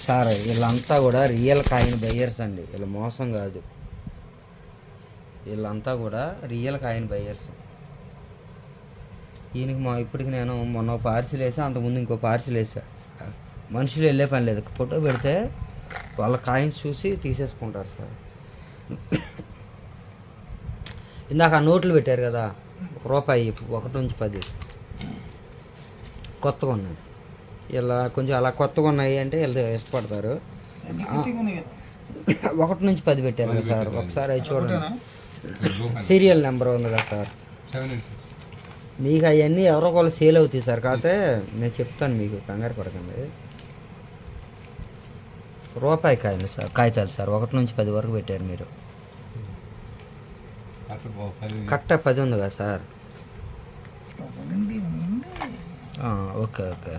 Sir వీళ్ళంతా కూడా real coin buyers అండి, వీళ్ళు మోసం కాదు. వీళ్ళంతా కూడా రియల్ కాయిన్ బయ్యర్స్. ఈయనకి ఇప్పటికి నేను మొన్న పార్సిల్ వేసా, అంతకుముందు ఇంకో పార్సిల్ వేసా. మనుషులు వెళ్ళే పని లేదు, ఫోటో పెడితే వాళ్ళ కాయిన్స్ చూసి తీసేసుకుంటారు సార్. ఇందాక ఆ నోట్లు పెట్టారు కదా, రూపాయి 1 నుంచి 10 కొత్తగా ఉన్నాయి. ఇలా కొంచెం అలా కొత్తగా ఉన్నాయి అంటే వీళ్ళు ఇష్టపడతారు. 1 నుంచి 10 పెట్టారు కదా సార్, ఒకసారి అవి చూడండి. సీరియల్ నెంబర్ ఉంది కదా సార్, మీకు అవన్నీ ఎవరో ఒకళ్ళు సేల్ అవుతాయి సార్. కాకపోతే నేను చెప్తాను మీకు, కంగారు పడకండి. రూపాయి కాయలు సార్, కాగితాలు సార్, 1 నుంచి 10 వరకు పెట్టారు మీరు. కట్ట 10 ఉంది కదా సార్. Okay okay.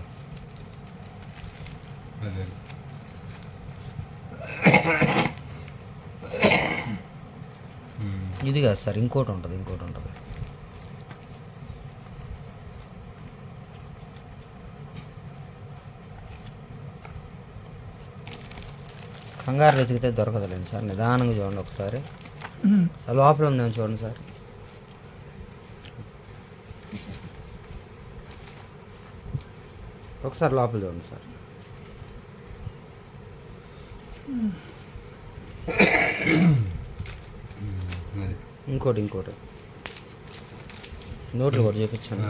ఇది కాదు సార్, ఇంకోటి ఉంటుంది. కంగారు వెతికితే దొరకదులేండి సార్, నిదానంగా చూడండి ఒకసారి. లోపల ఉందేమో చూడండి సార్. ఒకసారి లోపల చూడండి సార్. ఇంకోటి నోట్లు కూడా చూపించాను.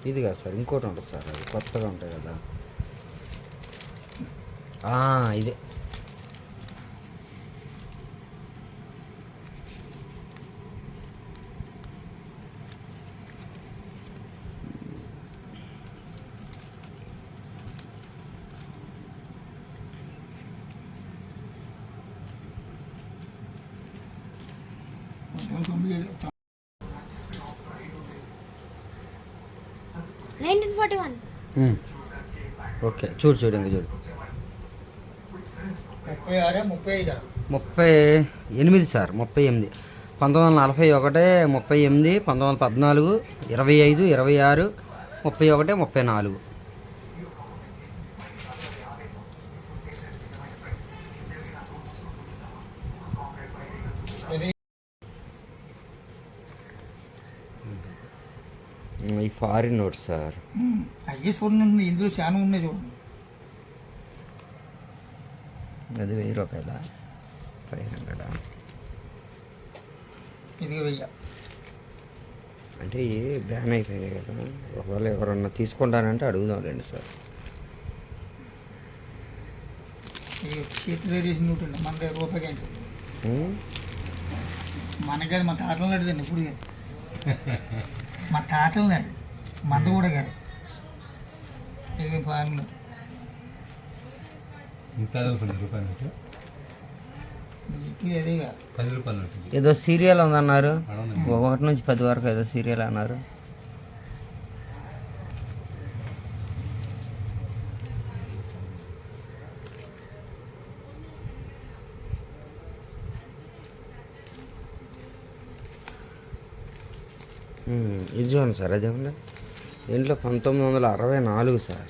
ఇది కాదు సార్, ఇంకోటి ఉంటుంది సార్, అది కొత్తగా ఉంటాయి కదా. ఇదే ఓకే. చూడు ఇంకా చూడు. 38 సార్, 38. 1941, 38, 1914, 25, 26, 31, 34. ఈ ఫారిన్ నోట్స్ సార్, అయ్యే చూడండి, ఇందులో చాలా ఉన్నాయి చూడండి. అది 1000 రూపాయల, 500. ఇది 1000 అంటే బ్యాన్ అయిపోయినాయి కదా. ఒకవేళ ఎవరన్నా తీసుకుంటానంటే అడుగుదాంలేండి సార్. చేతిలో వేసి నోట్ అండి, మన దగ్గర రూపాయి అంటే మనకది మా తాతలు నడిదండి. ఇప్పుడు మా తాతలు నాడు, మంద కూడా కాదు. ఇక ఫార్ములా ఏదో సీరియల్ ఉందన్నారు, 1 నుంచి 10 వరకు ఏదో సీరియల్ అన్నారు. ఇది చూడండి సార్, అదేమన్నా దీంట్లో 1964 సార్.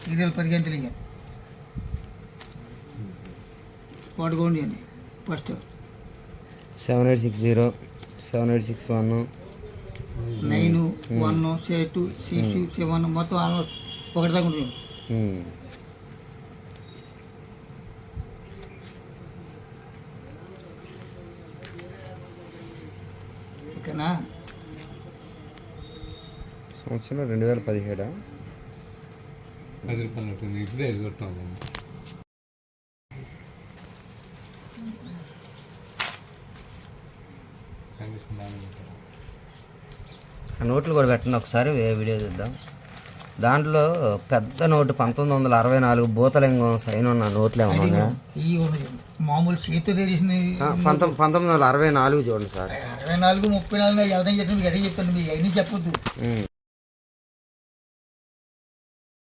సీరియల్ పరిగెంతలు ఇక వాడుకోండి అండి. ఫస్ట్ 7860, 7861, 9, 1, 2, 6, 7 మొత్తం ఆల్మోస్ట్ ఒకటి దాకా ఉంటుంది. ఓకేనా? సంవత్సరం 2017. 10 రూపాయలు ఉంటుంది. ఇప్పుడే కొట్టాము. ఆ నోట్లు కూడా పెట్టండి ఒకసారి, వీడియో చూద్దాం. దాంట్లో పెద్ద నోటు 1964 భూతలింగం సైన్ ఉన్న నోట్లు ఏమన్నా మామూలు చేతితో చేసిన 1964 చూడండి సార్. 64, 34 ఎవరైనా చెప్పండి, మీకు అవన్నీ చెప్పొద్దు.